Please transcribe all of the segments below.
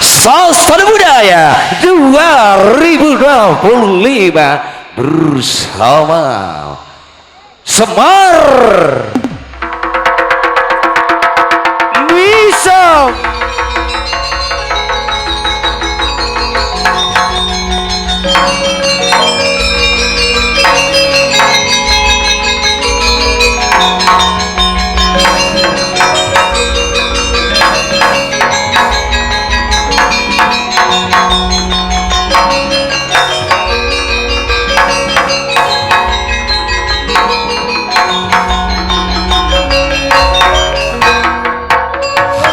Sastra Budaya 2025 bersama Semar Misam.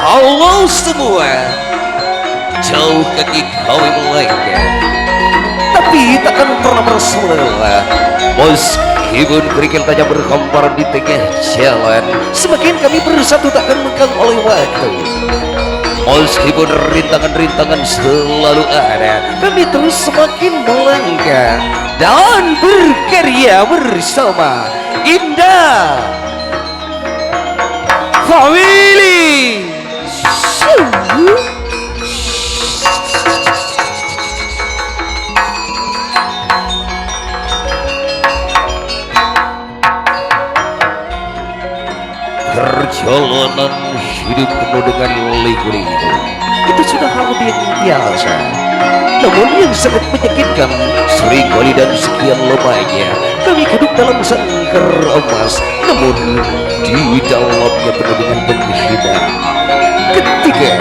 Halo semua, jauh kaki kami melangkah, tapi takkan pernah bersuara. Meskipun kerikil tajam berhamparan di tengah jalan, semakin kami bersatu takkan lekang oleh waktu. Meskipun rintangan-rintangan selalu ada, kami terus semakin melangkah dan berkarya bersama. Indah Family. Perjalanan hidup penuh dengan liku-liku itu sudah hal yang biasa, namun yang sangat menyakitkan seringkali dan sekian lamanya kami hidup dalam sangkar emas, namun di dalamnya penuh dengan penghinaan. Ketika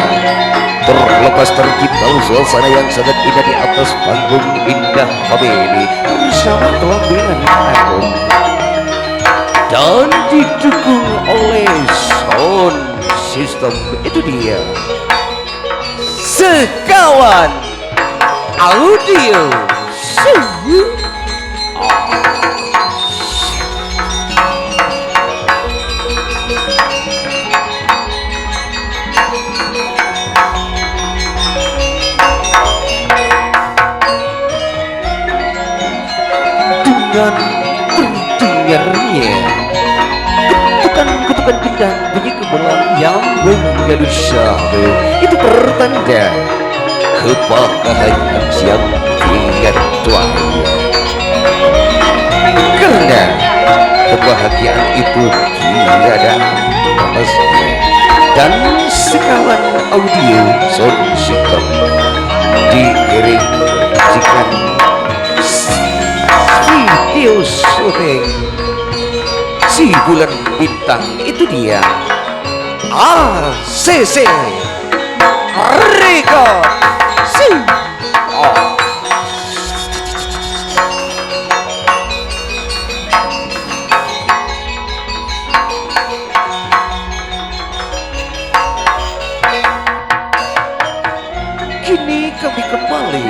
terlepas tercipta suasana yang sangat indah di atas panggung Indah Family bersama kelambinan agung dan didukung oleh sound system, itu dia Sekawan Audio. Dengan terdengarnya ketukan gendang bunyi gemelan yang menggadu syahdu, itu pertanda kebahagiaan yang tiada duanya. Karena kebahagiaan itu tiada batasnya, dan Sekawan Audio sound system diiringikan video syuting si bulan bintang, itu dia ACC Record. Kini kami kembali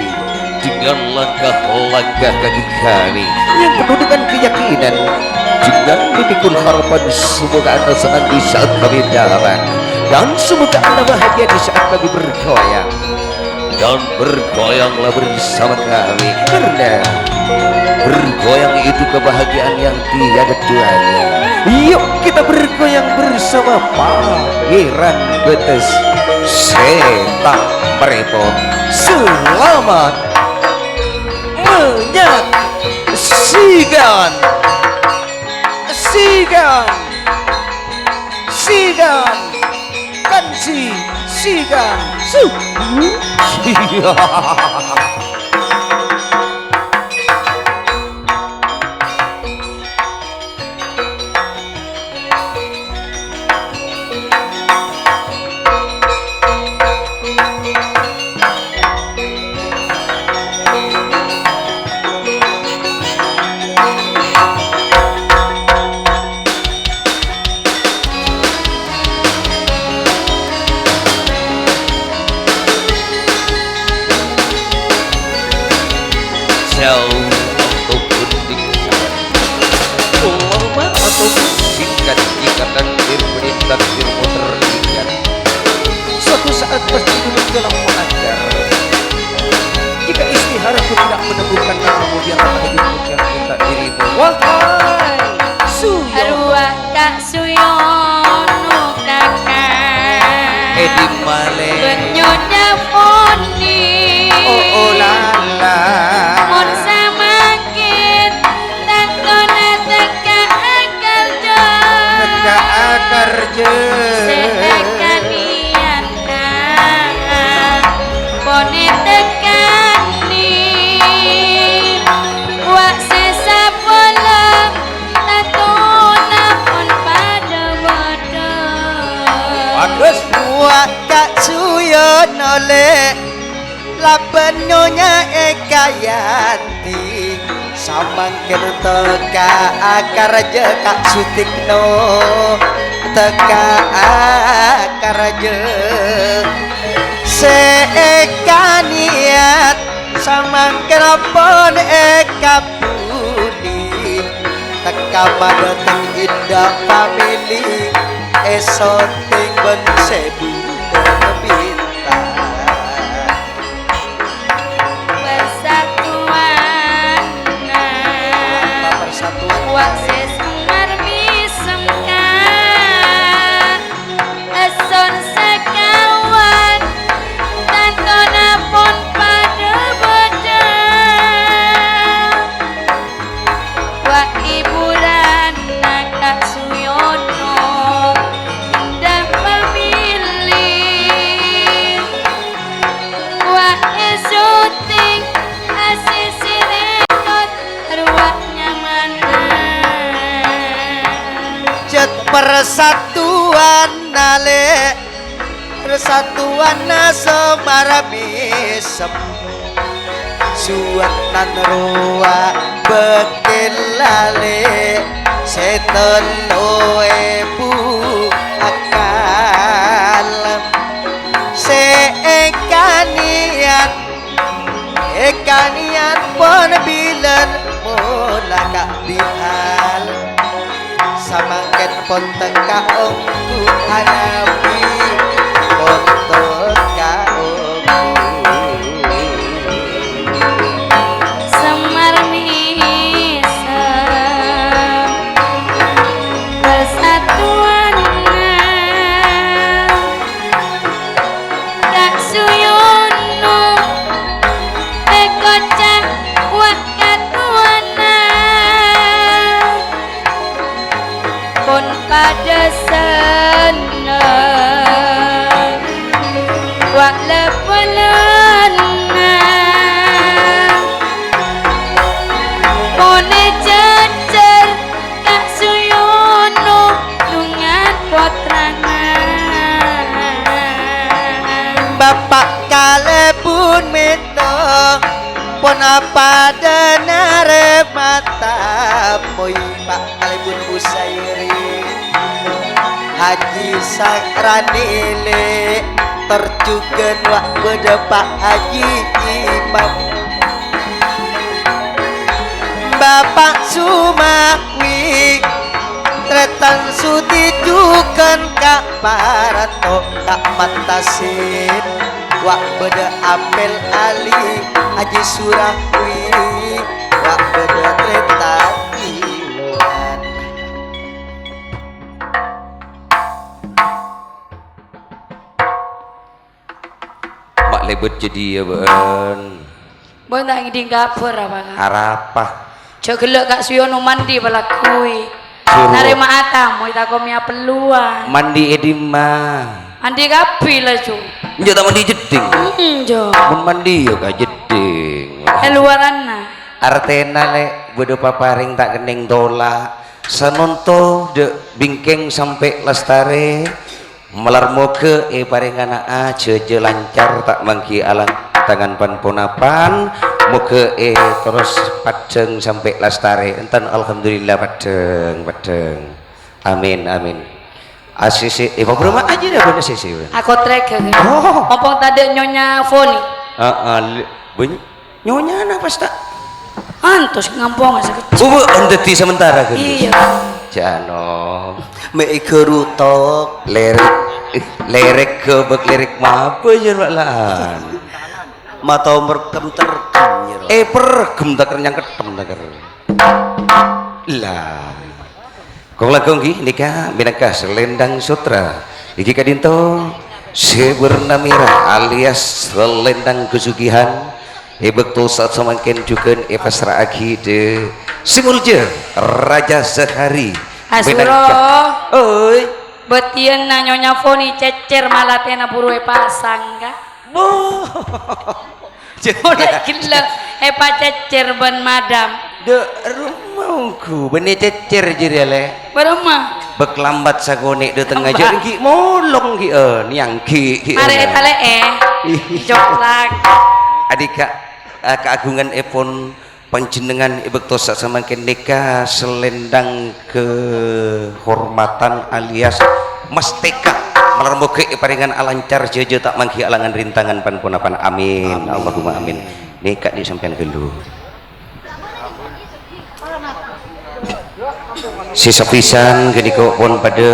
dengan langkah-langkah kaki kami yang penuh dengan keyakinan, dengan memikul harapan semoga Anda senang di saat kami datang, dan semoga Anda bahagia di saat kami bergoyang. Dan bergoyanglah bersama kami, karena bergoyang itu kebahagiaan yang tiada duanya. Yuk kita bergoyang bersama Pangeran Betes Setak Merepot. Selamat menyaksikan. Sigan kansi sigan su. Jauh ataupun dekat, lama ataupun singkat, ikatan berbeda takdirmu terikat. Suatu saat pasti duduk dalam mengajar. Jika istiharaku tidak menemukan namamu di antara hidupku yang minta dirimu. Wahai Suyono, arwah Kak Suyono kakak Edi Male Benyonya oh lala mon samakin takona teka kerja teka kerja sekaniana pone tekani wa sesapola tatona pon pada bodo bagus Wak kak suyon oleh laban nyonya Ekayanti samangkin teka akar aja kak sutikno teka akar aja seeka niat samangkin pon eka budi teka madatang indah family esoting ben sebu bintang persatuan persatuan wa sesumar bisengka eson sekawan tatona pon pada bedang wa hiburan nakak suyono indah pemilih wa esuting asisi rekod ruaknya mana jet persatuan nale persatuan nasemara bisem suatan ruwa bekilale seton loebu akal ekanian pon bilen mula kak bihal samangken pon teka ongku hanapi pon teka ongku semar misa persatuan kak suyono ekocah wak katuana pun pada senang wak lepelana pone jejer kak suyono lungan potrangan bapak kalebun mito pon apa denare mata boy pak kalebun usairi haji sakranile terjugen wak bedepak haji imam bapak sumawi tretan suditukan kak parato kak matasin wak beda apel ali aji surawi wak beda tretan iwan mak lebet jadi ya ben bon tak ngiding dapur apa kak harapah cok gelek kak suyono mandi balakui Suruh. narema atamu itakomia peluang mandi edima mandi kapi lah cu njata mandi jeding jo mun mandi ya kak jeding luaranna artena le bodo paparing tak kening tola sanonto de bingkeng sampai lestare melar moke paring anak aja je lancar tak mangki alang tangan pan ponapan moke terus padeng sampai lestare enten alhamdulillah padeng amin asisi beberapa aja dah bener sisi aku trek ya oh ompong tadi nyonya Foni nyonya anak pas tak antus ngampong asa kecil ente sementara kan iya jano me ikerutok lerek ke bek lerek apa jar lan mata merkem terkem pergem taker yang ketem taker lah kong lagong ki nikah binaka selendang sutra iki kadinto seberna merah alias selendang kesugihan Bekto saat semakin juga pasrah agi de simulja Raja Sehari Asuro oi betieun na nyonya Foni cecer malah tena buru pasang ka boh udah gila epa cecer ben madam de rumahku benih cecer jadi le berema beklambat sagone de tengah jadi ki molong ki niang ki mari eta le joklak adika keagungan epon panjenengan Bekto sak semakin nikah selendang kehormatan alias masteka melarmoke paringan alancar jeje tak mangki alangan rintangan pan punapan amin Allahumma amin nikah di sampean gelu sisa pisan gini kok pun pada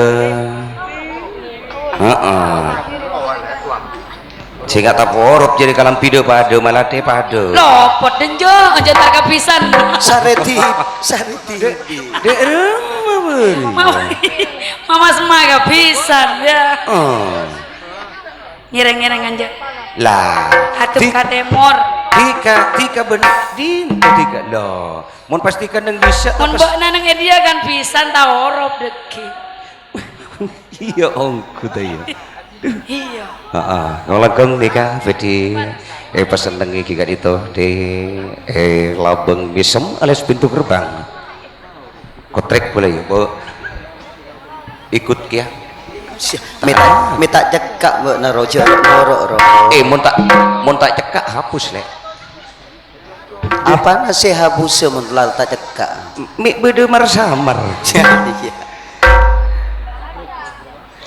sehingga tak porok jadi kalam pido pada malah teh pada lopot denjo aja tak kepisan Sareti dek rumah beri mama semua kepisan ya ngereng-ngereng aja lah hatup katemor tika benar tika loh mau pastikan yang bisa mun mbak nanang dia kan pisan tau horob deki iya ongku tayo iya ngolakong nikah bedi pesan nengi gigat itu di Labeng Misem alias pintu gerbang kotrek boleh ya bu ikut ya minta cekak mbak narojo noro mau tak cekak hapus le apa nasi habuse mentelal tak cekak mik beda marsamar iya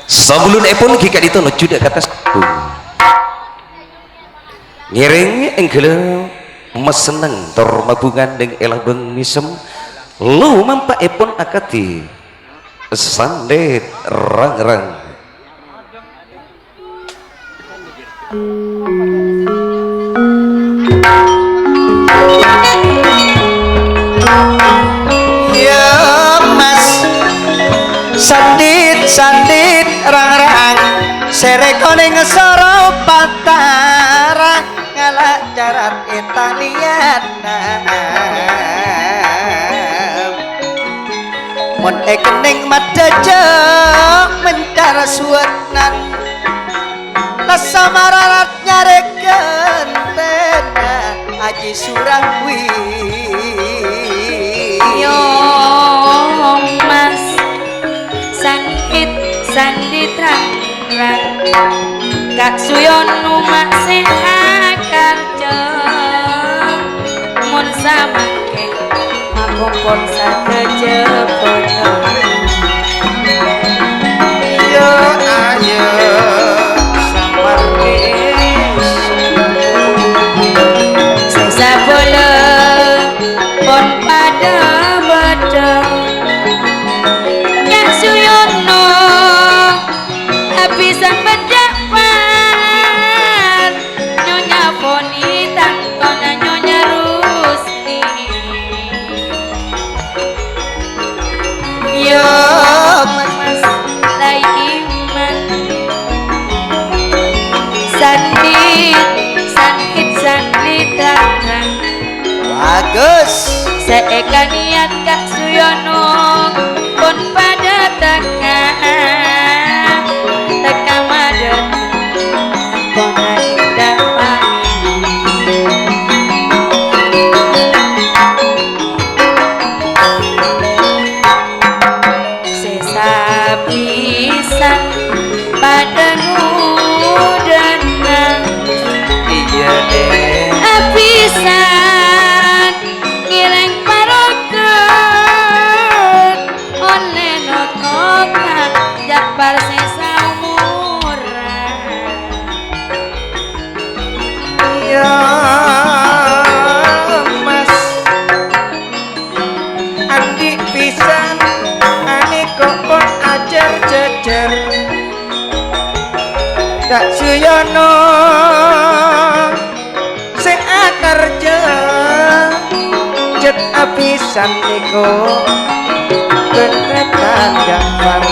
sebelum epon gikat itu lucu dak kata ngiring enggele meseneng tor mabungan deng Labeng Misem lu mampa epon akati sandet rang-rang ya mas sandit rang-rang serekoning soro patara ngalah jaran Italiana mon ekening madaja mencara suwenan lasa mararat nyareken tena aji surangwi yo mas sandit rang-rang Kak Suyono masih akarja mun samangke makumpul sakejepono Yo ayo samarnis sesa bola pon pada bedeng Kak Suyono habisan berdapat Nyonya Foni tangkona Nyonya Rusni yo mas laiman sandit rang bagus seeka niat Kak Suyono pun pada teka madet kona dapat sesapisan pada nudenang iya deh apisan ngileng paroket oleh notoka japar sesa umuran Ya mas Andi pisan Ani kokon ajar jejer Kak Suyono sing akarja jet apisan niko Ketretan Jafar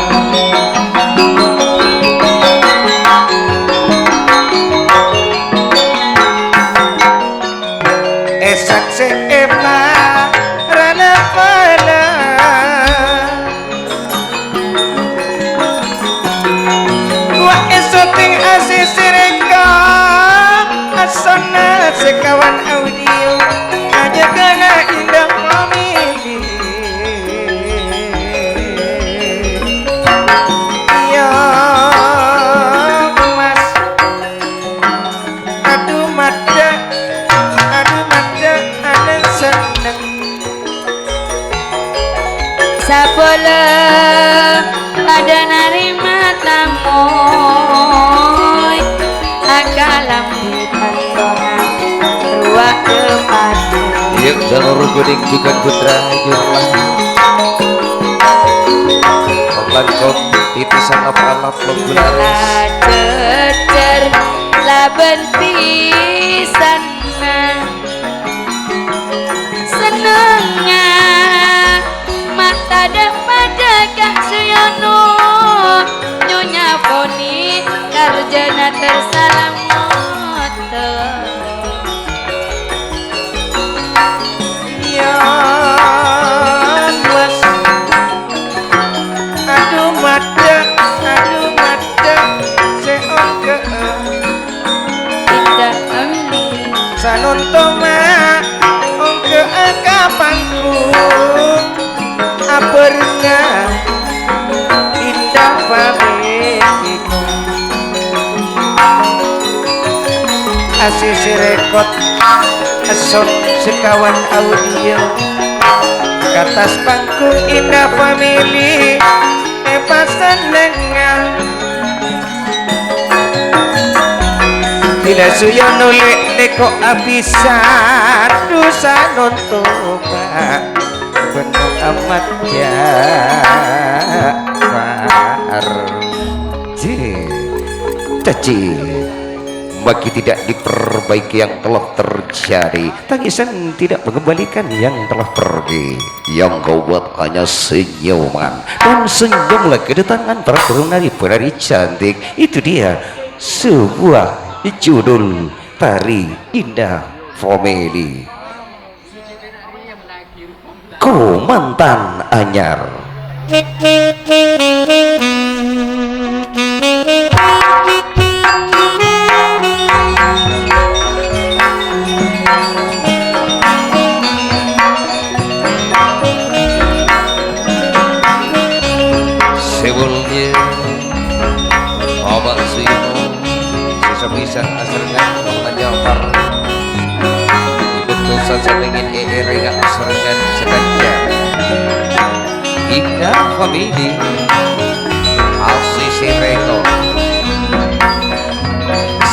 tersalam di tantonan ruang kepada Yuk jalur kuning juga putra jurlah Langkong titisan alap menggularis cecer laben pisan senengnya mata pada Kak Suyono Nyonya Foni Karjana tersalam moto Yan was aduh mata seongke tidak amli sanontoma ongke kapangku apernya indah pamitiku asisi rekod esok sekawan audio katas panggung indah family pasan lengan tidak suyono leko abisan dosa nontoba bener amat Jafar Caci bagi tidak diperbaiki yang telah terjadi, tangisan tidak mengembalikan yang telah pergi, yang kau buat hanya senyuman dan senyumlah kedatangan para penari cantik. Itu dia sebuah judul tari Indah Family Ku Mantan Anyar. Sebelumnya Abang Suyono sesabisan asrengan Bang Jafar betul saja ingin eringan asrengan sedannya Indah Family Asisi Reto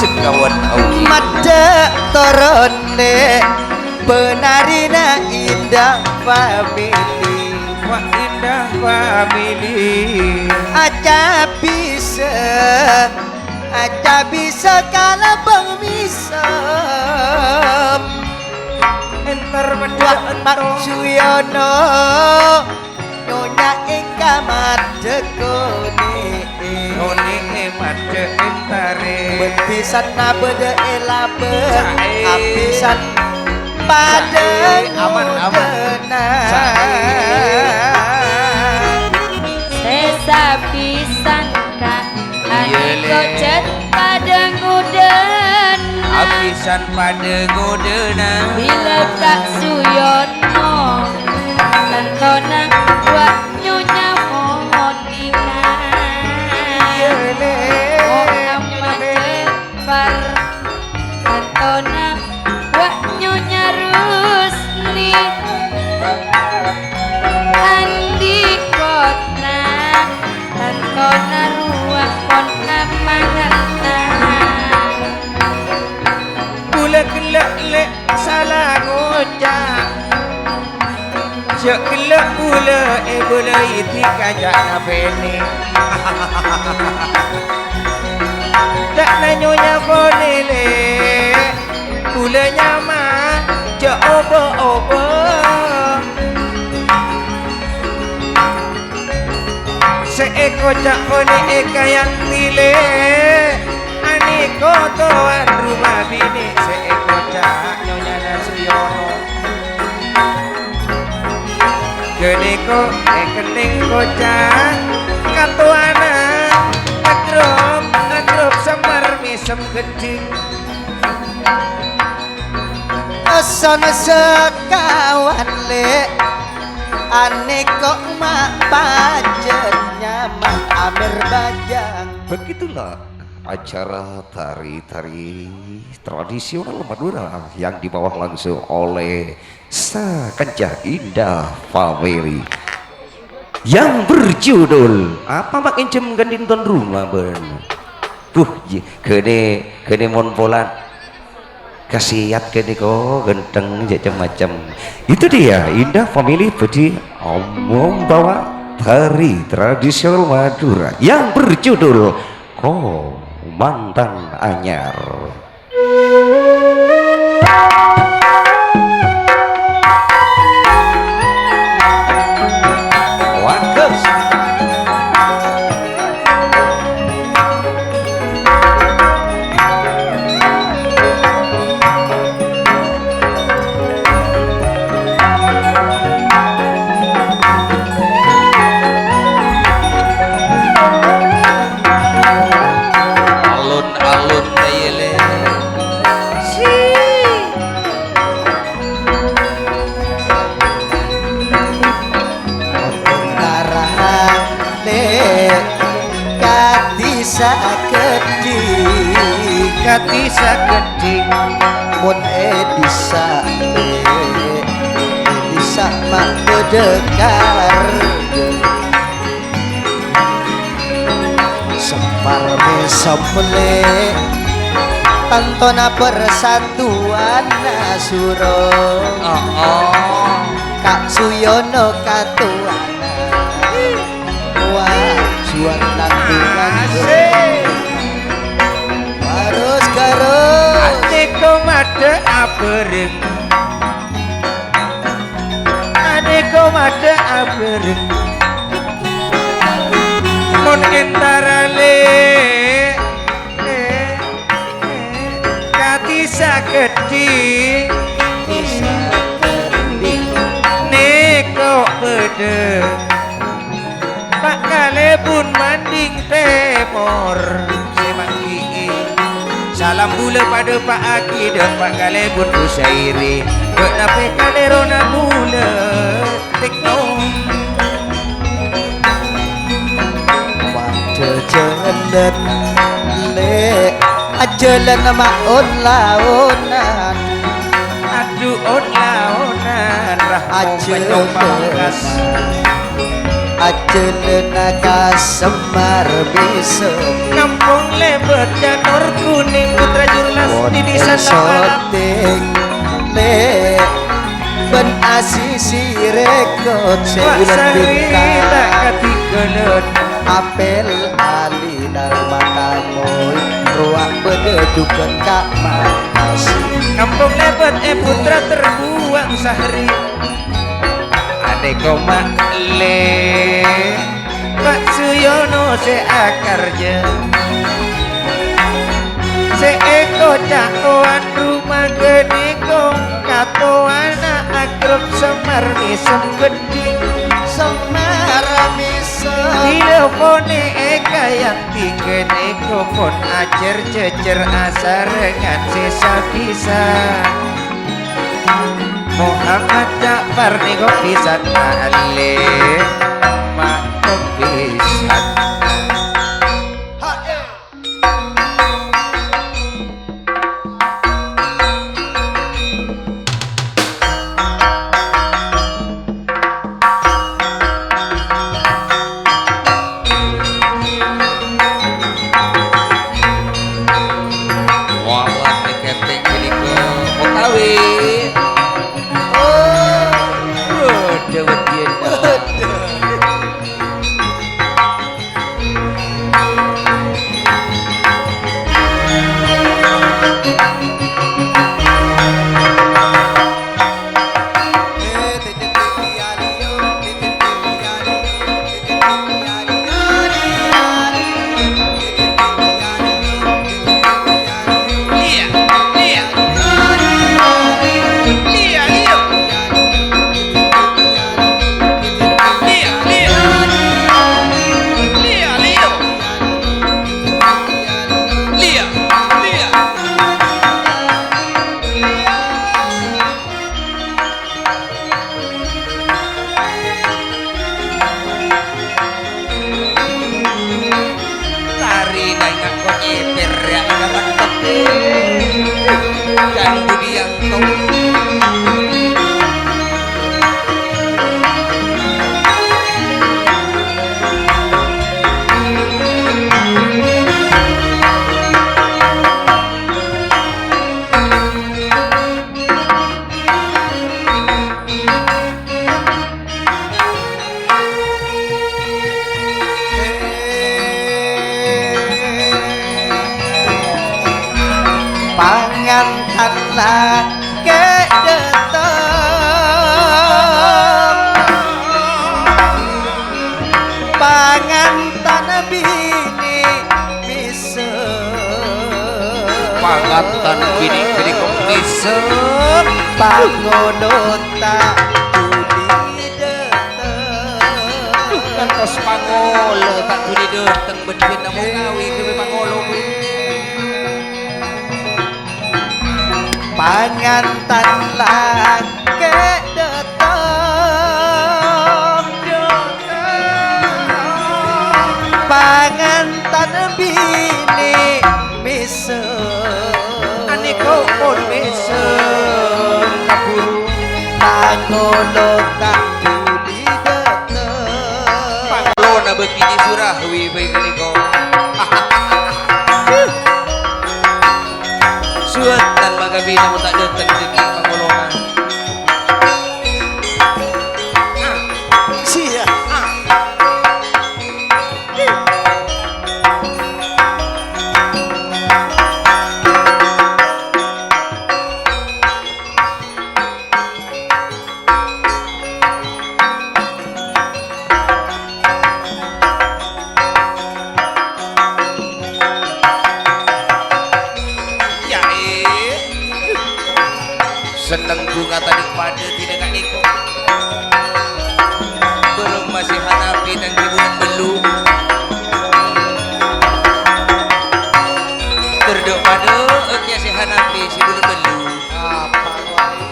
sekawan audio Mada torone penarina Indah Family wah indah family aja bisa kalah bang bisa enter Wah berdua Pak Suyono Nyonya Eka Madekoni Noni made entare Bepisan na bede elabe Sae. Apisan pada Sae, aman. ngudena Sesa pisan Kak Iya, Ani Le. gocet pada nguden apisan pada godena Bila Kak Suyono Tantona buat Nyonya Monika Muhammad Jafar Tantona buat Nyonya Rusni Andi Kotna Tantona ruang pon amangana Bula gelak lek salah ngocak Cek gelak bula bula iti kajak na bene Tak na nyonya bonele Bula nyama cek obo-obo Seeko cak bone eka yang tile Ani kotoan rumah bini Seeko cak nyonya Nasuyono Geneko kening kocak Katuana Agrop semar misem geding Sono sekawan le Ane kok mak pajetnya mak Amir Bajang Begitulah acara tari-tari tradisional Madura yang dibawa langsung oleh Sakancah Indah Family yang berjudul apa makin cem gandinton rumah ben kene mon polan kasiat kene kok genteng macam-macam. Itu dia Indah Family Budi membawa tari tradisional Madura yang berjudul Ko Mantan Anyar. Waduh. Alun-alun dayele Katisa kedik mun edisa mak bedekar Sempar mesomle tantona persatuan nasuro Kak Suyono katuana wah juan lantungan harus garus Adeko made abereng Adeko made abereng Mon entara le Katisa gede Neko bede Pak Kalebun manding temor Salam bula pada Pak Aki dan Pak Kalebun Usairi Kenapa kalerona bula Tekno Pada jalan le Jalan maun launan Aduh on-laonan Rahmo Ajalan penumpangkas naga semar bisa Kampung Lebet Janur Kuning Putra Jurlas di desa Tapalam soting le ben asisi rekod Pak sebulan Sari tak bintang katikelet apel alinar matamoy ruak bededukan kak makasih Kampung Lebet putra terbuang sehari Adeko makle Pak Suyono seakarja Seeko cakoan rumah geniko Katoana akrab semar misem gede semar bisa Telepone eka yang tiga neko Pon acer cecer asarengan sisa-bisa Muhammad Ja'far nego pisan ale mak pisan walah keting ini ke Kotawi. Dewet dia pangantan lage deteng pangantan bini bisa Pangantan bini kok bisa pangonota tuli deteng kantos pangolo tak tuli deteng ben-ben namo gawe kewe pangolo kuwi pangantan lage deteng pangantan bini bisa ane kau pun bisa kaburu pangonota tuli deteng pangolo na begini surah wi bae kani kau suatan magabi na mo tak deteng diki pangolo na sia ya seneng bunga tadi pada tidak kak niko belum masih hanapi dan bulan belum terdok pada oke si hanapi si bulan belum apa wae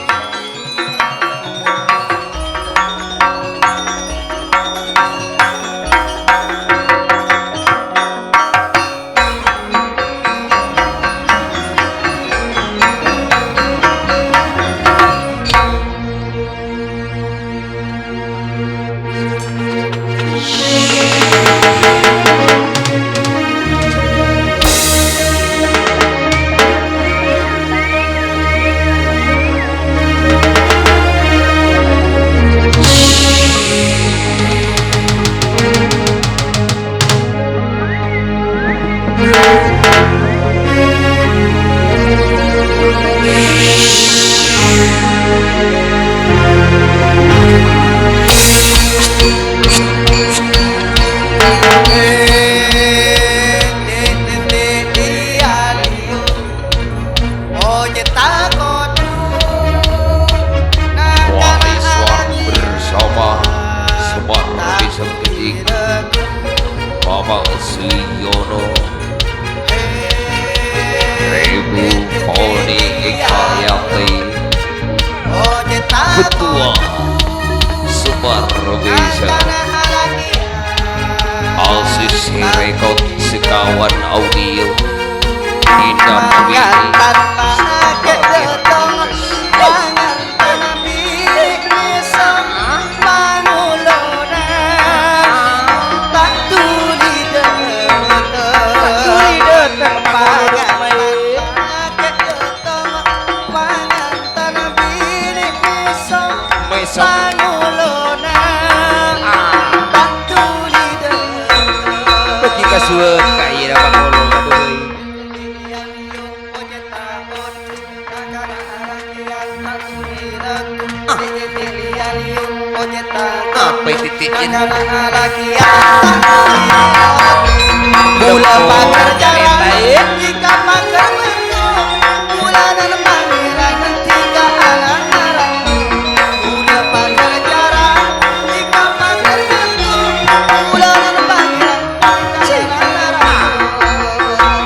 Wahai bersama Semar Desa Kedik Mama Siono Ibu Koni Ikayati Ketua Semar Desa Alsis Rekod Sekawan Audio Indah pangantan Mawini lage deteng pangantan bini bisa pangulona tak tuli deteng pangantan lage deteng pangantan bini bisa pangulona tak tuli deteng bagi kasuat kaya na pangolo kadoy apa titikin Mula pagar jarang jika pagar bentuk bulanan pangeran tiga alang-alang Mula pagar jarang jika pagar bentuk bulanan pangeran tiga alang-alang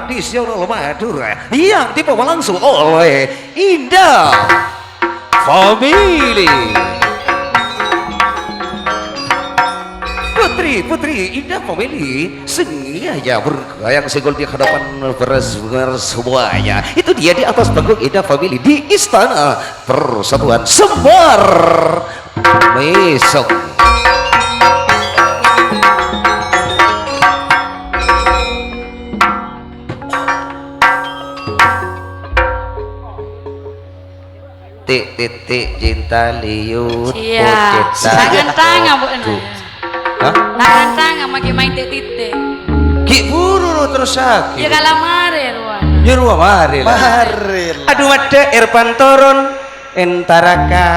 tradisional Madura yang dibawa langsung oleh Indah Family. Putri Indah Family sengaja bergoyang senggol di hadapan bersumber semuanya. Itu dia di atas panggung Indah Family di Istana Persatuan Sembar Mesem. Tik cinta liut Iya. Tangan-tangan bu. Hah? Tangan-tangan makin main titik. Ki buru terus sakit. Ya kalau mare ruan. Ya ruang mari lah. Mari. Aduh ada Irfan Toron entaraka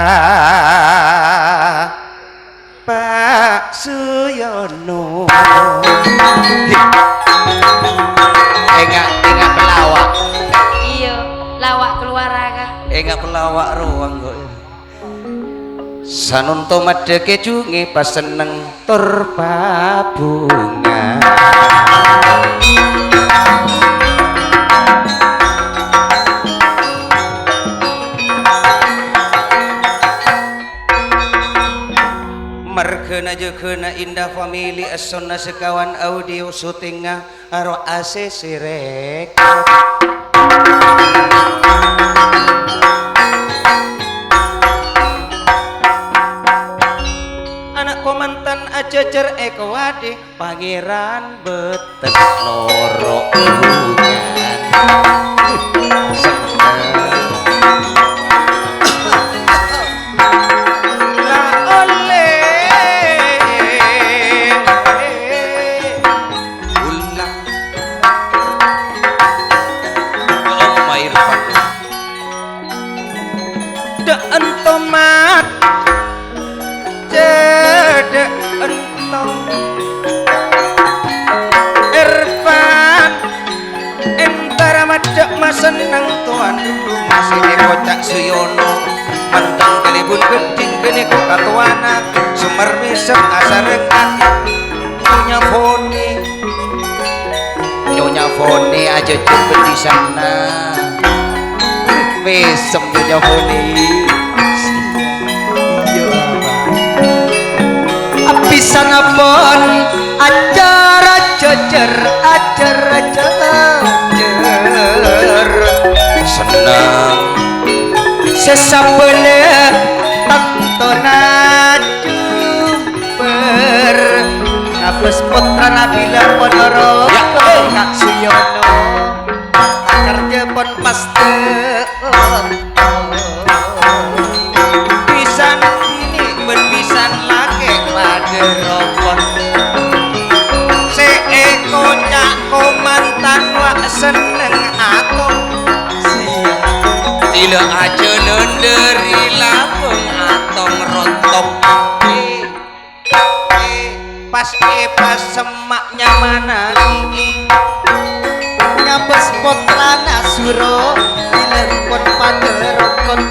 Pak Suyono. Enggak pelawak. Iya, lawak keluar aga. Enggak pelawak ruang kok. Sanunto made kecunge pas seneng tur babunga. Markena jekena Indah Family asonna sekawan audio syutinga aro ACC Record. Anak komantan Acecer Eko Wade Pangeran Betes Loro hubungan. Entomat cede entong Irfan entara macak mas seneng tuan dulu masih kocak Suyono mantang kelibun geding kene kok katuana Sumber Mesem asar rekan Nyonya Foni aja jemput di sana. Mesem Nyonya Foni. Bisa ngapon acara cecer Senang sesabele tontonan jumper ngapus putra Nabila Ponorogo Kak Suyono kerja pon paste pisan ini berpisan laki pada rokok seeko cak komantan wak seneng aku Tila aja lenderi labung atong rontok. pas semaknya mana ngapus putra Nasuro bilen pon pada rokok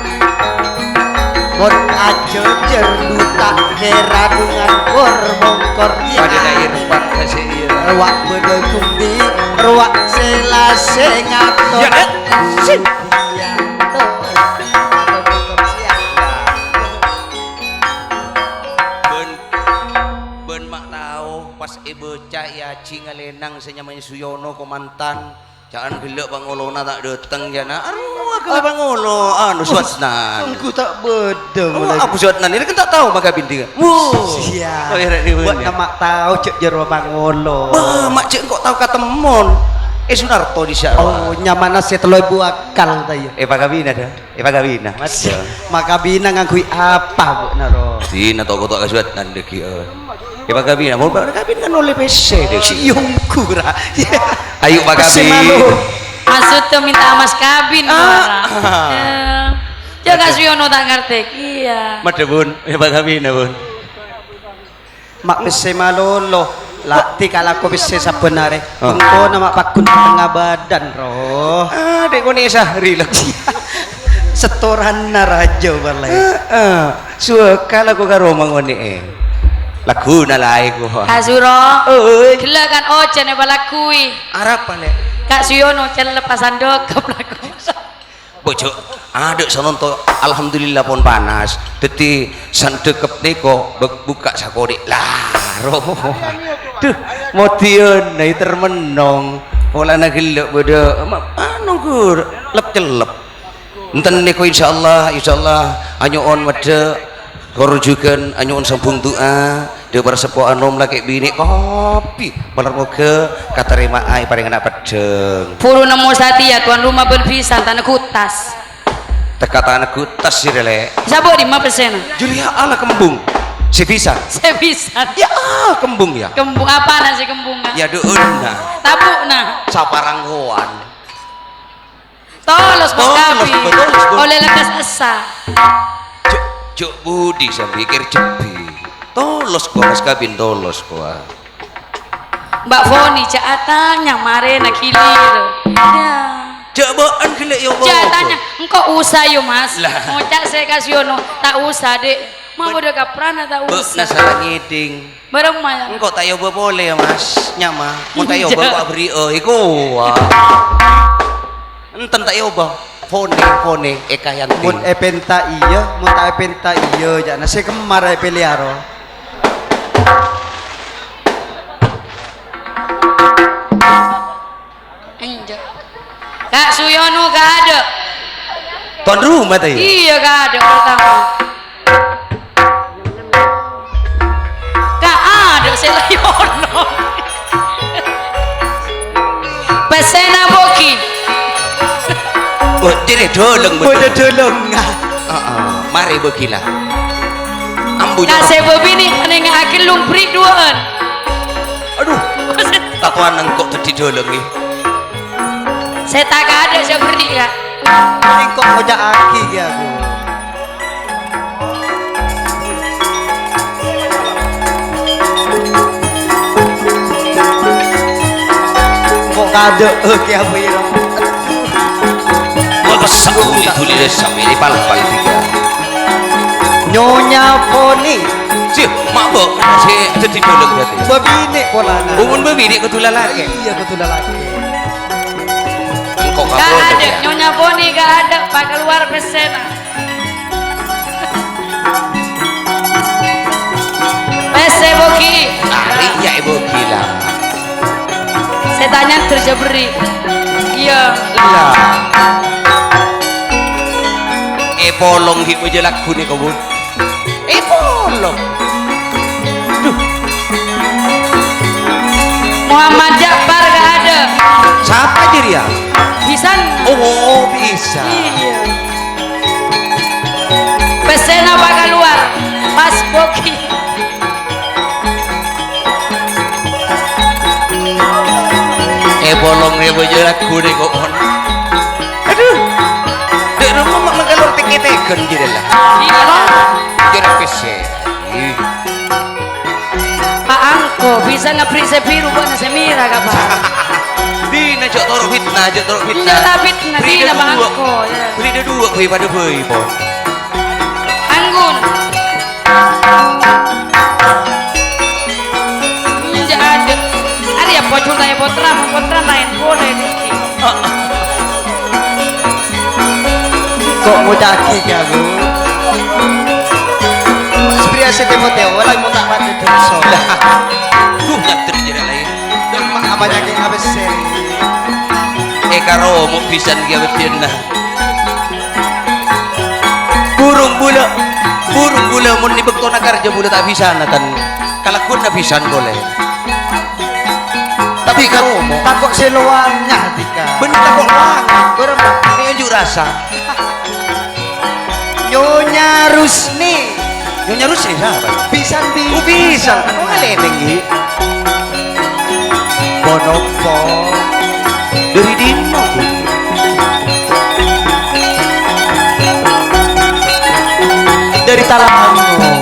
pon aja jerduta heradungan kor mongkor Pada Irfan kasih iya. ruak bedekung di ruak selase ngaton Ya, sin. ben mak tahu pas ibu cak ya cingalenang senyamanya Suyono komantan jangan gelak Bangolona tak dateng jana aduh gelak Bangolo anu suatnan aku tak bedem aku suatnan ini kan tak tahu maka binti kan siap oh iya buat nama tahu cek jero Bangolo mak cek kok tahu katemon Sunarto di sana oh nyamana saya teloi buakal tayo Pagabina dah Pagabina macam makabina ngakui apa bu naro Sina toko tak kasuatan deki. Pagabina, mau pagabina kan oleh PC deki. cium kura Ayo pagabina. Maksud tuh minta mas kabin jaga Suyono tak ngerti. Iya. Made bun, pagabina bun. mak pese malolo lati kala ko pese sabenare engko nama pakun tengah badan roh Dek ko ni sahri lang. setoran narajo balai Suka lagu karo mangoni lagu na lai ko. Kasuro. Gila kan ojen ya balakui. Arab pale Kak Suyono channel lepasan dokep lagu. Bojo adek sono to alhamdulillah pun panas. Dadi sandekep niko buka sakode lah roh. Duh motion nai termenong. Ola nagilok bodo anu gur lep celep. Enten niko insyaallah anyo on wede korjukan anyo on sambung doa. Dia bersepo anom lagi bini kopi malar moga katerima ai paling enak pedeng Puru nemu satia tuan rumah berpisan tanah kutas teka tanah kutas sih lele sabuk di 5% Julia ala kembung si bisa sepisan ya kembung ya kembung apa nasi kembung ya doona tabuk nah saparanghoan tolos bakapi tolos, oleh lekas asa Jok budi saya pikir jepi tolos kok mas kabin tolos kok Mbak Foni catanya mare nak kilir ya jabaan gila ya catanya engkau usah yo mas lah. mau cak saya kasih ono tak usah dek mau udah kaprana tak usah salah ngiding bareng maya engkau tak yoba boleh ya mas nyama mau tak yoba kok beri iku enten tak yoba fone eka yanti Mun epenta iya, mun tak epenta iya, jangan saya kemar peliaro. enjak Kak Suyono gak ada tuan rumah tadi iya gak ada pertama gak ada Selayono pesena boki oh jadi doleng Boleh dolong. mari begilah ambunya Kak Sebobi nih aneh ngakil lumprik duaan aduh tatuan engkau tadi doleng nih saya tak ada saya beri ya Ini kok ngojak aki ya aku. Kok kado ke apa ya? masak tuli sampai di paling tiga Nyonya Poni, sih mabok si tadi doleng berarti bebini polana. umun bebini ketulah lagi Iya betul lagi. engkau gak kabur ada Nyonya Boni gak ada pak keluar pesena pese boki hari ya ibu gila saya tanya terus beri iya lah polong hipo aja lagu nih kamu polong Muhammad Jafar gak ada siapa dia bisa oh bisa iya pesena pak keluar pas boki polong hipo aja lagu nih kok aduh dek rumah mak keluar teke-teken jadi lah iya jadi pese Pak Angko bisa ngepriksa biru buat semira gak pak Dina jok torok fitnah iya lah fitnah dina Pak Angko ya. beri dia dua kue pada bui pon Anggun enggak ada ada ya pocul tanya potra main boleh Diki Kok ngojak aki ya aku? Inspirasi temoteo, walau mau tak mati dulu lah tuh gak terjadi lain Apanya kayak apa sih? karo mau pisan dia betina burung bula mau dibekto nakarja bula tak bisa natan kalakun na pisan boleh tapi karo mau Takut seluangnya tika. bener tak kok banget berapa ini unjuk rasa Nyonya Rusni, nyonya Rusni siapa pisan di. pisan kan ngalendeng gitu Bonopo. dari dino Dari Talango.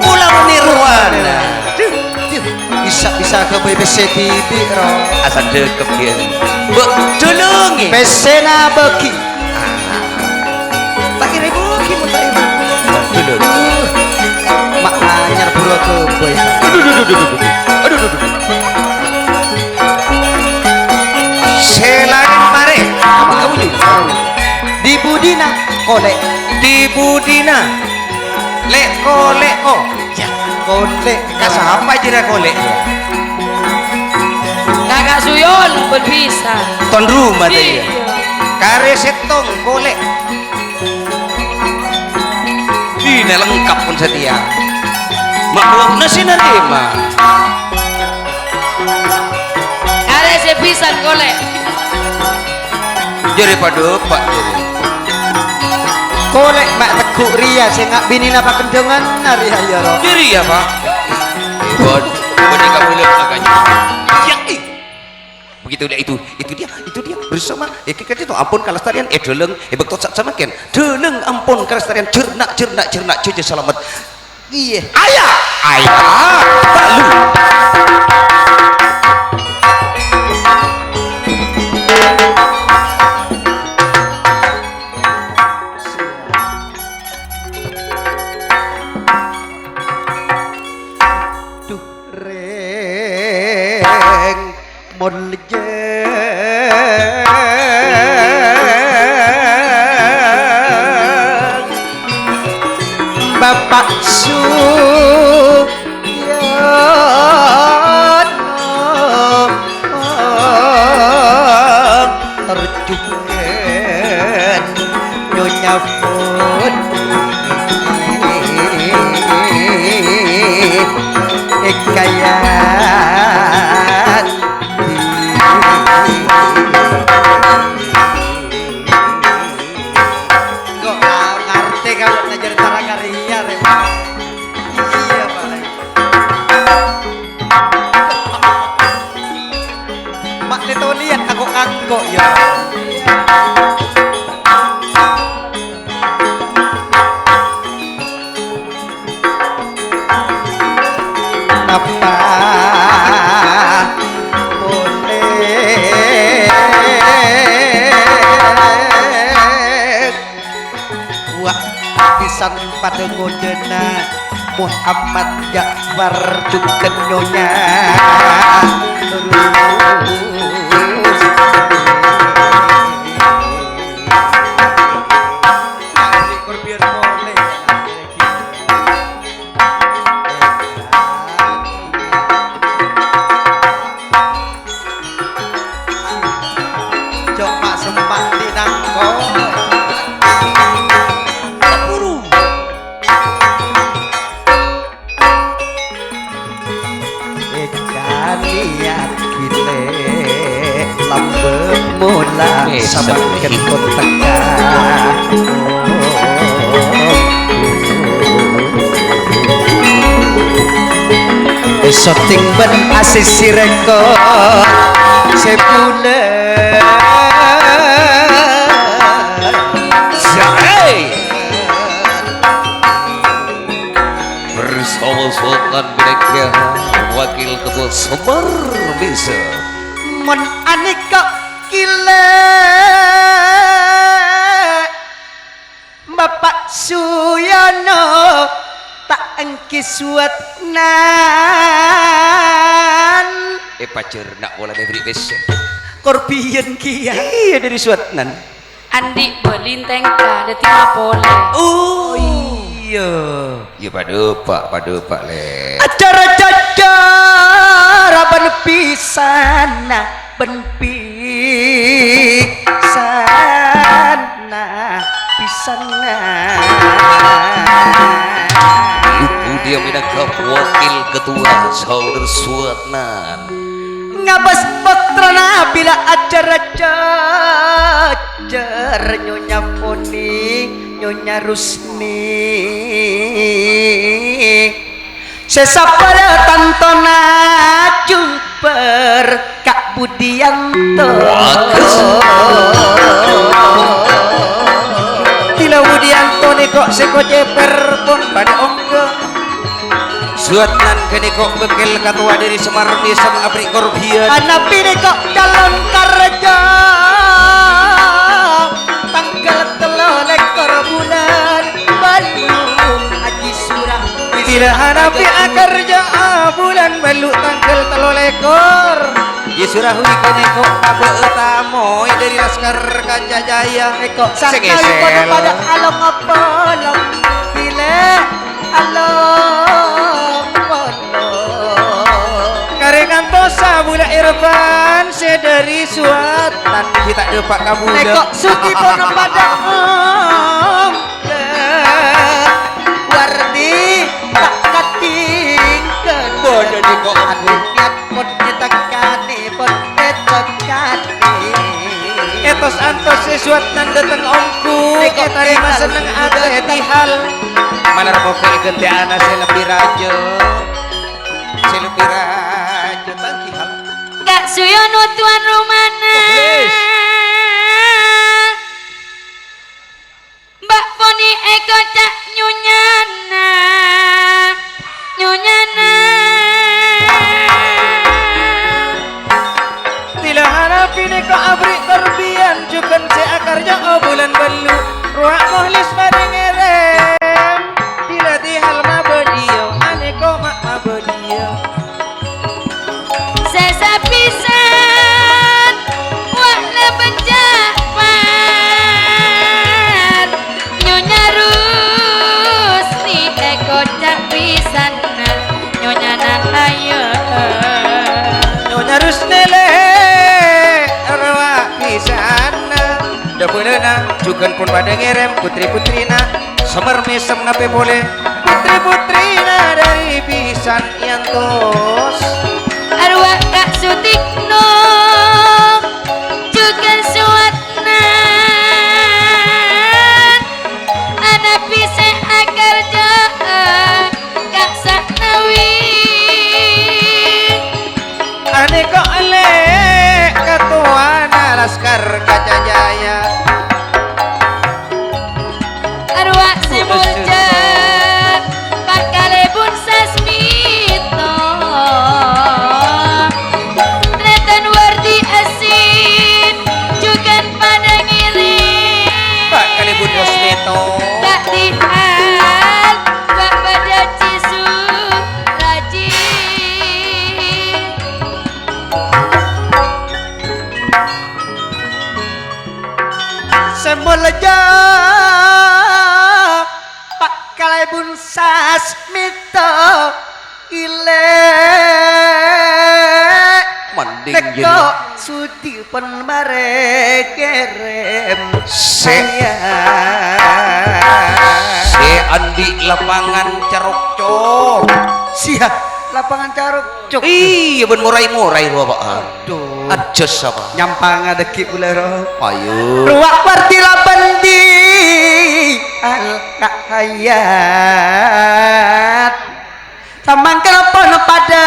pulang nirwana Bisa ke BBC TV ro. asal dekep dia tolongi Pesena beki. tak kira ibu mau tak ibu dulu Mak anyar buru ke boy. aduh budina kolek di budina leko ya kolek kasapa jira kolek Kakak Suyon berpisah. ton rumah tadi Iya. kare setong kolek ini lengkap pun setia makhluk nasi nerima Ada sepisan golek. jadi pada pak jadi kolek mak teguk ria sing ngak bini napa kendongan nari ayo ro jadi ya pak hebat benih kamu lihat agaknya ya begitu dia itu dia bersama kita itu ampun kalestarian deleng bektot sama ken deleng ampun kalestarian cernak cuci selamat iya ayah balu duh reng mon Bapak Suyono terjungken Nyonya Putri Ekayat kok ngerti kalau ngajar cara karya iya Pak mak itu lihat aku anggok ya apa boleh wak pisan pada godena Muhammad Ja'far duken nyonya terus biar boleh cok mak sempat dinangko buru kalian kile lambek mula sama kentot tengah Soting ben asisi rekod sebulan bersama Sultan mereka wakil ketua Semar bisa mon aneka kile Bapak Suyono tak engkis suatnan pacar nak bola dari besok korbian kia iya dari suatnan Andi belinteng ka de tima pole. oh iya ya pada pak le acara cacara ben pisana pisana itu dia minangka wakil ketua saudara Suatnan ngabas putrana bila acara cacar nyonya Poni nyonya Rusni sesapara tantona jumper Kak Budianto Tila Budianto nih kok seko jeper pun pada ongga Suatnan kene kok bekel katua dari Semar Misem abri korbian anak bini kok calon kerja tanggal 3 lekor bulan Bandung Haji Surah bila hanapi kerja bulan balu tanggal 3 lekor ya surah hui kene kok kabe moy dari Laskar Kaca Jaya. Eko sakali Segesel. pada along apolong Gile along polong Karengan tosa bula Irfan sedari suatan kita depak kamu Eko suki pono pada om Wardi tak katingkan Bodoh di kok. Niat pot ditekani pot ditekani Etos antos sesuatan datang omku Eko Tarima seneng ada hal Manar pokok ikan te ana lebih raja lebih raja tangki hal Kak Suyono tuan rumana Mbak Poni Eko cak nyunyana Tila harapi neko abri terbian Jukan se akarnya bulan belu Ruak mohlis madengerem Tila di hal mabedio Aneko mak mabedio Sesapisan wah lebenjapan Nyonya Rusni Eko cak pisan Nyonya nak ayo Nyonya Rusnele Ruak pisana Dapulena Jukan pun madengerem Putri-putrina Semer mesem nape boleh Putri-putrina dari pisan yantos Arwah Kak Sutikno juga suatna Anak bisa akar jahat Kak Saknawi Aneka ale ketuana Laskar Kaca Jaya Arwah Semuljat Pakalebun Sasmito Tretan Wardi Asin juga pada ngirim Pak Kalibun Rosmeto Tak dihal Bak pada cisu rajin Semulja Pak Kalebun Sasmito Ile Mending Neko jadi sudi pun marekerem saya si Andi lapangan Cerok Cok. Sia lapangan caruk cuk Iya ben murai-murai lo Pak. Aduh Ajas apa? nyampang ada ki bulero Ayo. ruak parti lapendi al hayat samang telepon pada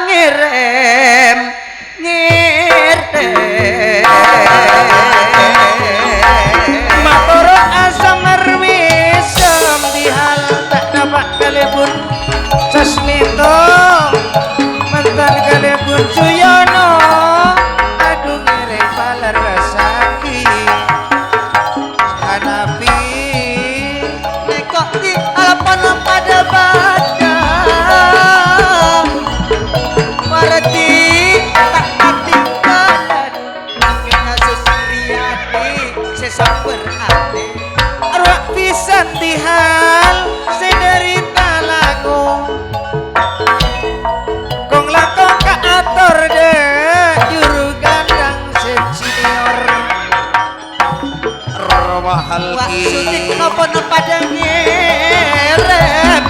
ngirim Matoro asam merwisem di hal tak dapat kalibun Sasmito mantan kalibun Suyono Aduh ngiring palar rasaki Hanapi nekok di alpon pada badan Warti tak ketinggalan Kita susriati sesabar hati Arwah pisan di hal sederita lagu Kong lakong ka ator de juru gandang senior Rawahal Wah sutik ki nopo pada ngerem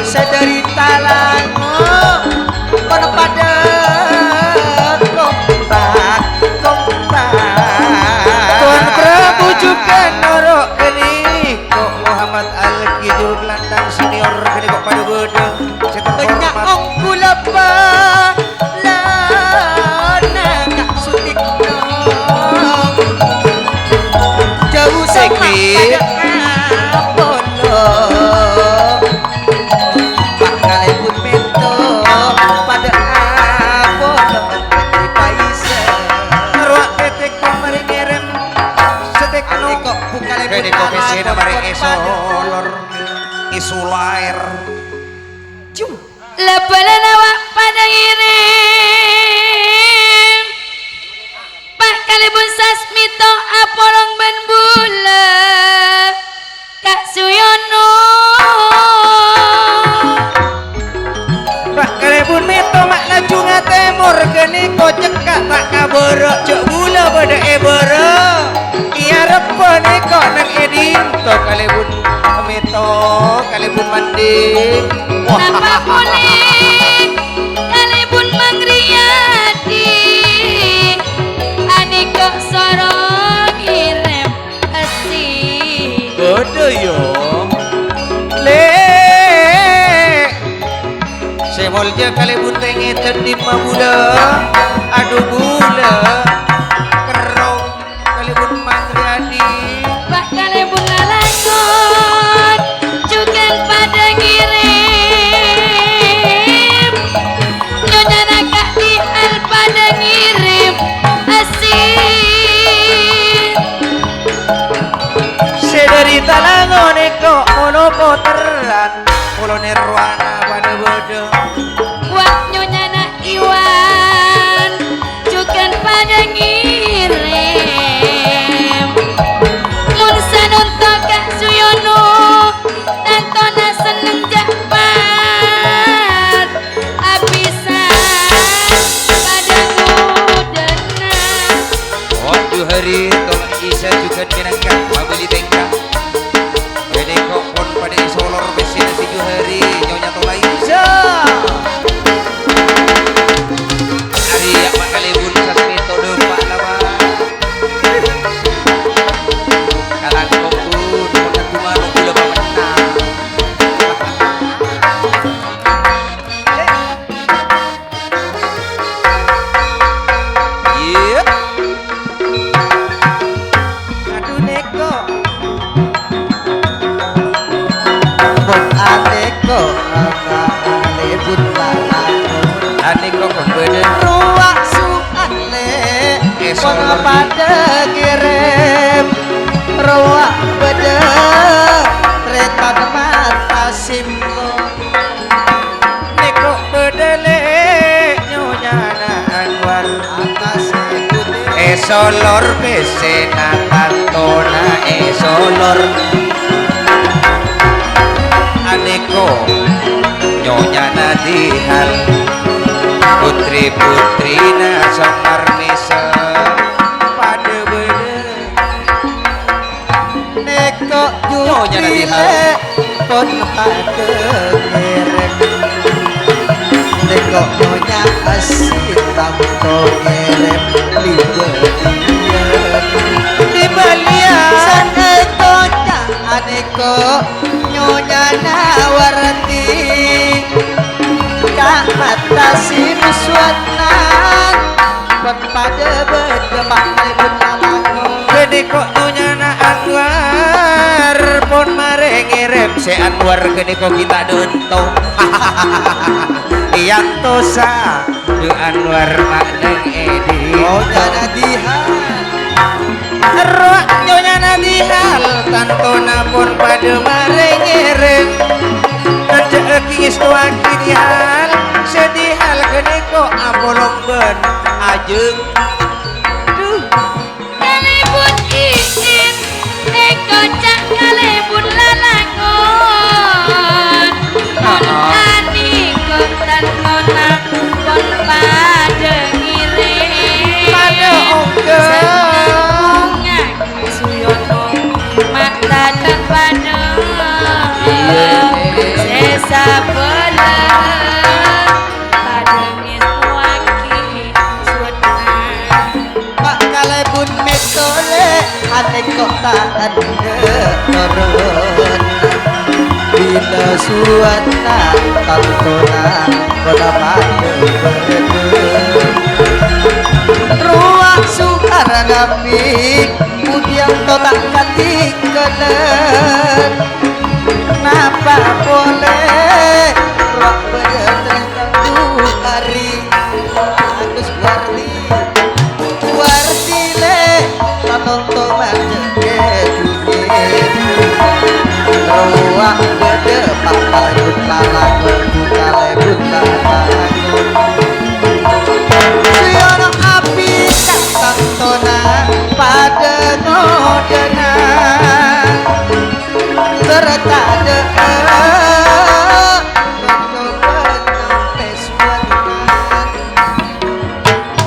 Sederita lango Kono pada kompak Tuan Prabu juga norok kini kok Muhammad Al-Kidul gelandang senior kini kok pada bodoh Banyak ongku lepa Lana kak sutik nong Jauh sama Sekli. pada Apollo Pak Kalebun Mento pada Apollo Di Paisa Arwah ketek kemarin ngerem setek no kok bukan kini kok pesena maring esolor isulair Lebaran awak pada ngirim Pak Napa boleh kalebun mangriyadi adik kok sorong irem asih Bodoh yo. Le. Semolnya kalebun tengetan di mabula. Aduh bula. Kerong kalebun mangriyadi. Pak kalebun lalangon juga pada ngirim nyonya nakak di al pada ngirim asih Sedari talangon eko mono poteran. Pulau Nirwana pada bodoh. buat nyonya nak Iwan juga pada ngirim mun sanuntok Kak Suyono tantona seneng jakpat abisan pada ngudena Waktu hari tolak Isa juga minangkan mabeli tengkang. Ini kok pun pada isolor besin si Juhari nyonya tolak Isa. Hari yang makalibun sasmito depak lama. Kalang kompun mengaku manu gula pemenang. Iya. Aduh neko. Bon adeko kalebun lalangon Ane kok kon beden. ruak suale Esok. kono pada kirim ruak bede retan mata simbo Neko bedele nyonya na Anwar. atas ikuti Esolor besena tantona esolor. Aneko nyonya na dihal. Putri-putri na samar misa pada bede. neko Nyonya na jupile dihal. pon pada kirim neko nyonya asin tamto kirim libe Di balian Sana tonya aneko nyonya nawarti Kak mata sinuswanan Pon pada berdemak kalebun lalangon gede kok nyonya na Anwar pon mare ngirim se Anwar gede kok kita dentong yang tosa de Anwar mak neng edi Nyonya nadihan roh nyonya nanti hal tantona pon pada mare ngirim nanti kingis tua kini hal sedih hal gede kok apolong ben ajeng kalebun iin eko cak kalebun lalangon mun ani kok tantona pon pada ngirim Pada ongke. Senengnya Suyono mak dadan pada sesa beler pada miswaki sunan Pak kalebun metole aneko tak ada turun Bila suwana tantona pada pada berde Ruang sukar nabi Mudiang totak kati kelen Napa boleh Ruang berde tertentu hari Agus warti Warti le Tanonto majeke bunyi Ruang berde Pak kalebun lalangon kalebun lalangon Suyono api tak tantona pada ngodena Tertada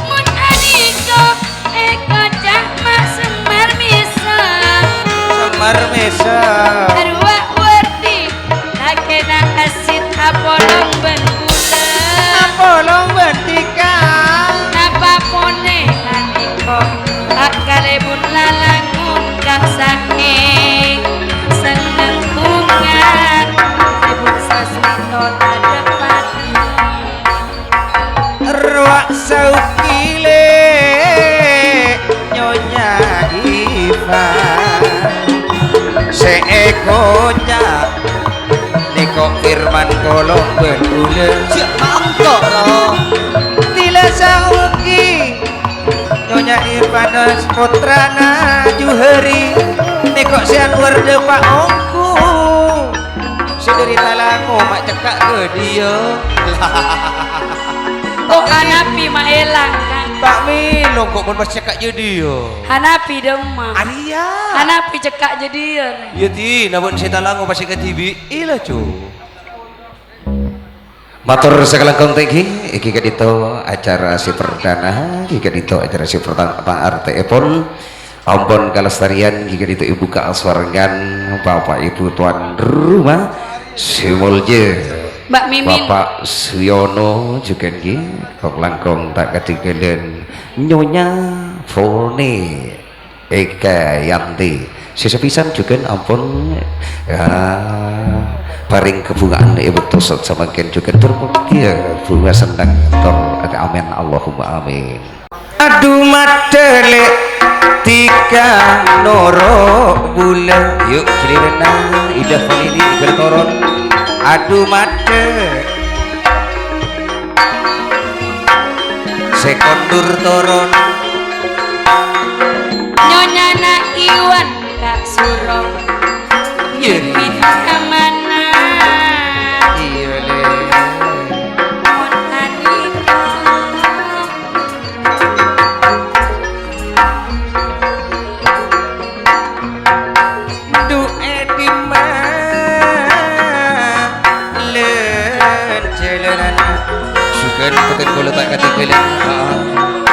mun ani kok eko cak mak semar misa semar mesa arwah warti nakena kocak Niko firman kolong berbule Siap mangkok roh. Tila sauki Nyonya Ipanas Putrana Juheri Niko sian berdepak ongku Sederita lamu mak cekak ke dia Oh Hanapi mah elang kan. Pak Milo kok pun pas cekak je dia Hanapi dong mah. Alia Hanapi cekak jadi dia. Ya ti, nabun saya talango pasti ke TV Ila cu Matur sekalangkung teki iki kadito acara si perdana iki kadito acara si pertama RTE pun ampun kalestarian iki kadito ibu kaaswarengan bapak ibu tuan rumah simulje Mbak Mimin. Bapak Suyono juga nggih kok langkung tak ketinggalan Nyonya Foni Eka Yanti sesepisan juga ampun ya paring kebungaan ibu tosot semakin juga termutia bunga senang tor amin Allahumma amin. Aduh matele tika noro bulan yuk cilirena idah ini bertoron aduh mate sekondur toron Nyonya na Iwan Kak Suro. Yeri Pindah mana? iya le Mon Anita. du edima len celerana sugan peten kula tak ketinggalan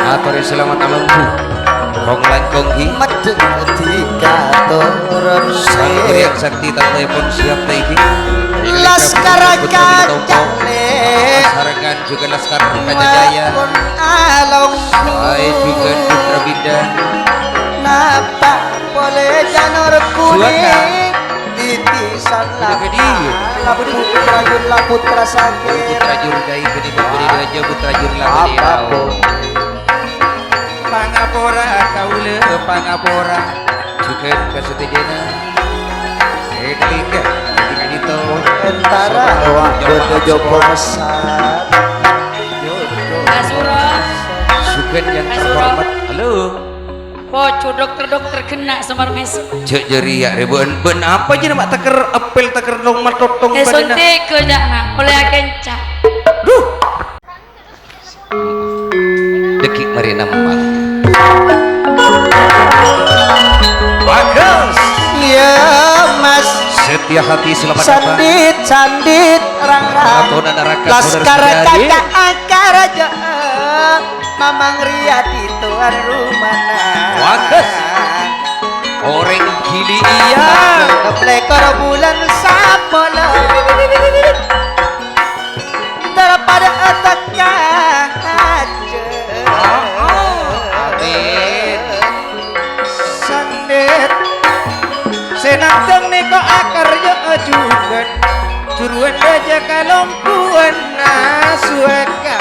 atur selamat alamku kong langkong hi Medek ketika turun sang yang sakti tante pun siap taiki Laskar Kacang sarangan juga Laskar Kacajaya Pun alongku Hai juga Putra Bindan Napa boleh janur Suaka. kuning Titisan Sudah ke dia. Putra Jurla Putra Sakir Putra Jurgai Geni Bukuri Raja Putra Jurla Geni Apapun Pangapora kaule Pangapora juga kesetujana Edlika dengan itu Entara waktu Joko besar Kak Suro. Sugan yang Hai, Suro. terhormat halo Poco dokter-dokter kena semar mes. cek jeri ya ribuan ben apa aja nama teker apel teker dong matotong Suntik ke jakna oleh akenca. Dekik Marina Mamang bagus Iya mas setia hati selamat datang Sandit rang-rang Atau naraka Laskar saudara sekalian. Kakak Akar aja Mamang Riyadi tuan rumana Bagus. orang kili iya Pelekor bulan sapolo Daripada otaknya aja amin sandet senang neko akar yo ajukan turuan aja kalongkuan nasuaka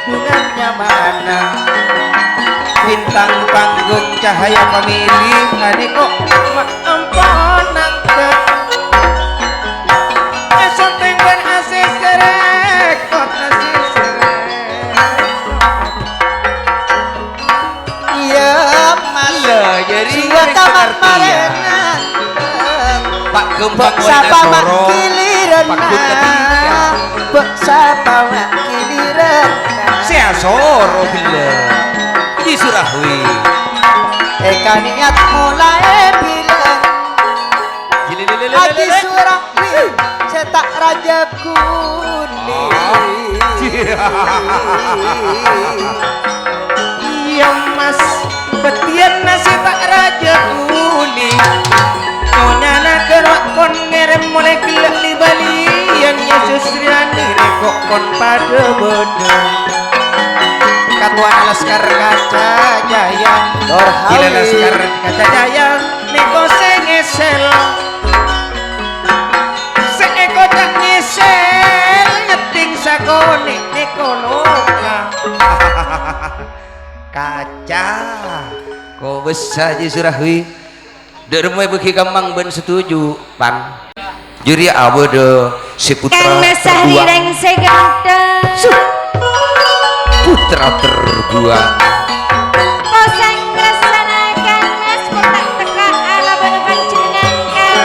bunganya mana bintang panggung cahaya pemilih aneko emponan ke esotenggan asis rekot asis Iya mas iya jadi Sudah kamar ya marenan Pak Gembang Sapa mak Wanasoro giliran Pak Gembang ketiga Sapa mak giliran saya soro bila di Surahwi Eka niat mulai bilang Haji Surahwi cetak raja kuning iya mas betian nasi tak raja kuning nyonya nak kerak kon ngerem mulai gelak li balian Yesus Riani rekok kon pada bodoh Katuan Laskar Kaca Jaya Gila Laskar Kaca Jaya Neko sengesel Seeko tak ngesel Ngeting sakoni Neko loka Kaca Kau besar je Surahwi dermai beki kamang ben setuju pan juri awe de si putra Kang mesah terbuang direng seganteng putra terbuang Poseng ngrasanakan mes putak teka ala banu panjenengan Kang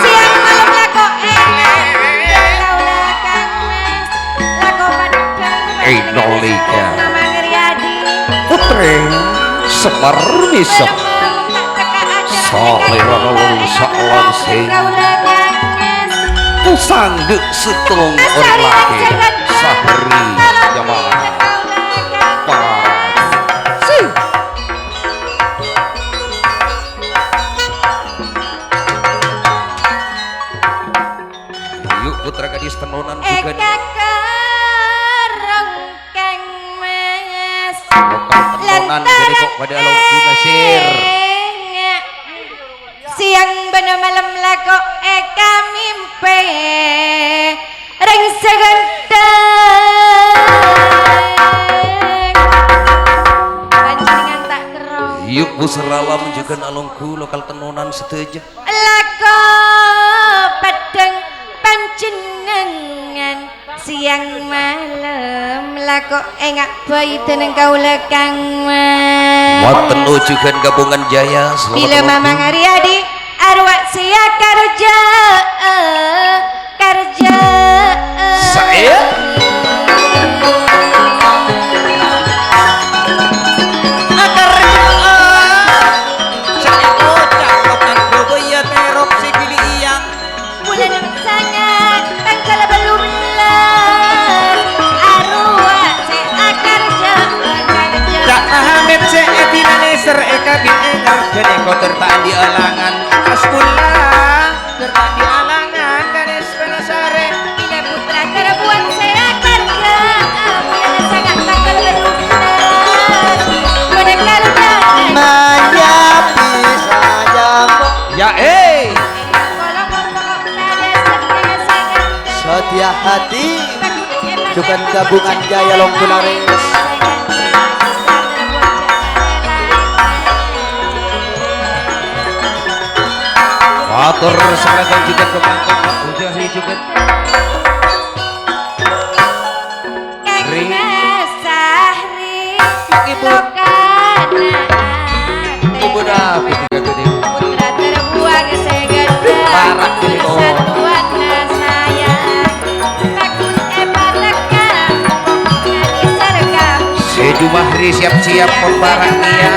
siang malam laku enak kaulah Kang mes laku padang Nolika Mama Ngeriadi Putre Semar Misep Salirana salam sing Kusangge setulung orang laki Sahri Jamaah Paras Sing Yuk putra gadis tenonan juga Eka karong Kang Mas Lokal tenonan jadi kok pada alam nasir siang bener malam laku eka mimpi ring seganteng panjenengan tak kerong Yuk busralam juga alongku lokal tenonan setuju laku padang panjenengan siang malam laku engak bayi teneng kaula Kang Mas Waten ujukan gabungan jaya bila Mamang Aryadi arwah sia karja Saya? Saya kocak lokan bebaya terop si gili iyang bulan yang sangat tanggal belum arwah sia karja Tak Hamid si etina neser eka bin engar Gede kau tertaan di alangan Askullah tertaan di alangan Ganes penasare bila putra terbuang sia karja bulan sangat tanggal belum bulan karja menyapi saja Ya kalau pokok nada setia sangat setia hati juga gabungan jaya longkunaris Matur seragam juga kemangkong Pak Ujahi juga Ri. Sahri Ibu. Lokana Ibu dah ketika gede putra terbuang Parah ini, oh. Satuan sayang takut ebataka ngani sergam Seju Mahri siap-siap pembarang dia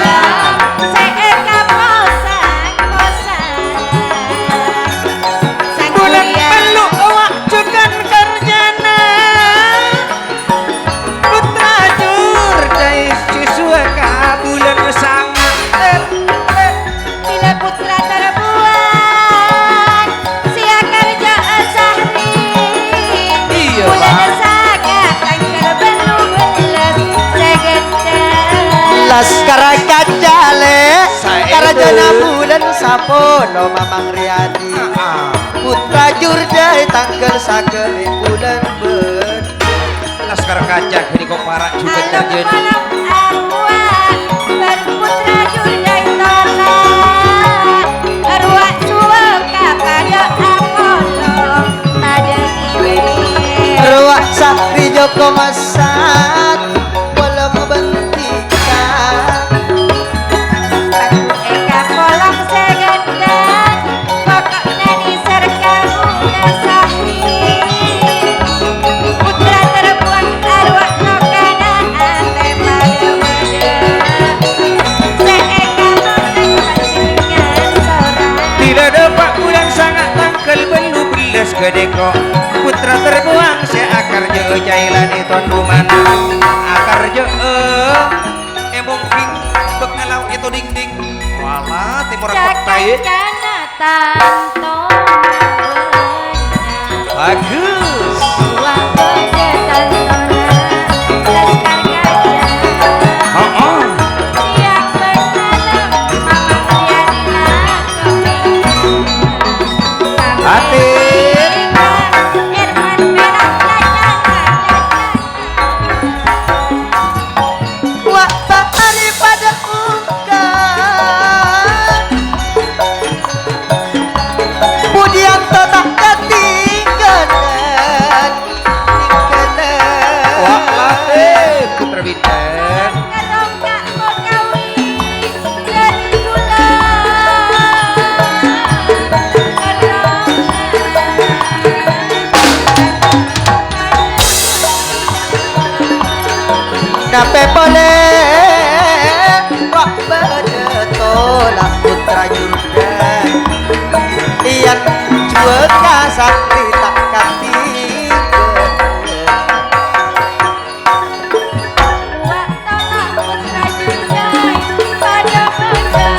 seeka posang sang Bulan kuliah peluk awak cukan karjana Putra jur dais cisuaka bulan sangat bila putra terbuang sia kerja Sahri Iya, bulan Pak. sangat tanggal belum belas seganteng laskar kacale Saya karajana itu. bulan sapolo Mamang Riyadi putra jurdai tanggal sakeli bulan ben Laskar kaca kini kok parah juga Alam terjadi malam arwah berputra jurdai tolak arwah suaka pada Apollo pada iwe ruak sakri joko masat wala membentika takut eka kolong seganteng pokoknya di serkamu Sahri putra terbuang arwah nokana ante pada seeka noneng panjenengan sorang Tidak dapat bulan sangat tanggal belum belas gede kok Putra terbuang si akar je jailan itu dumana Akar je mungkin pengalau itu ding-ding Wala timur kotai Jakakana tanto Bagus Uang boga tantona Laskar gajah Oh, Siang bermalam Mamang Riana Hati. Herman merah waktu hari pada ungkap Den. Kadongkak mau kawin jadi gula. Nape boleh kok bedetolak putra Jordan yang juga sakti tak kati Buat tolak putra jujai pada benda.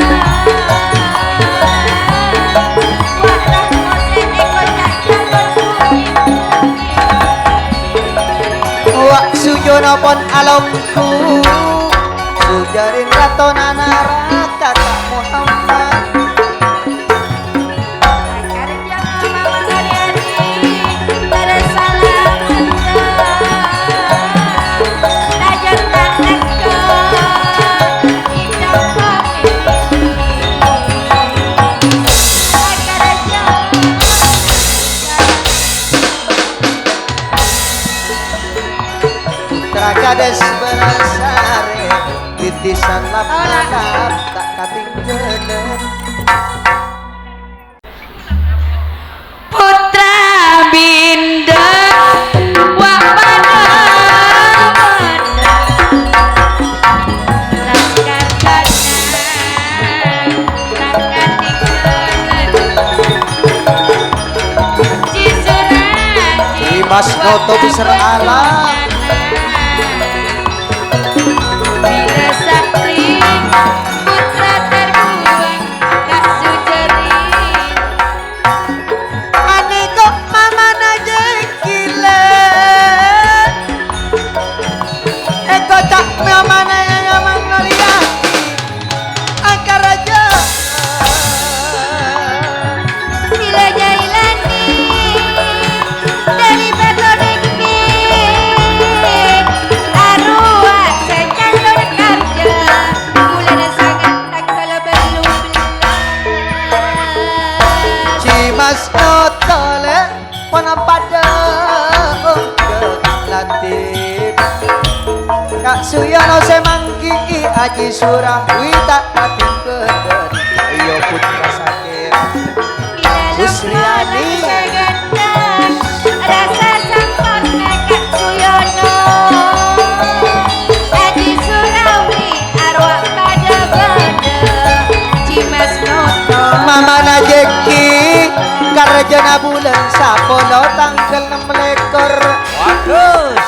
Buat rahmose ekor tak jalur wak sujono pon alongku sujarin ratona naraka tak Muhammad Karja mama ngaliati tersalah benda. Najar tak neko hidup putra kades berasare titisan lapanap tak katinggelen Putra binda wak pada laskar tanah tak katinggalan Cisurati Dimas Noto Biser Alam Bila sakti putra terbuang tak sujeri. aniko mama najekile eko tak mama nyaman noliati angka raja Bila jailani dari bagodeki arwah secalon karja bulan sangat tak kala belum Cimas Notole pada latif Kak Suyono semangki Aji Surawi tak kating kedet ayo putra sakit Susriani. rasa sempurna Kak Suyono Aji Surawi arwah pada benda Cimas Noto Mama Najeki Karjana bulan Sapolo tanggal 6 lekor Waduh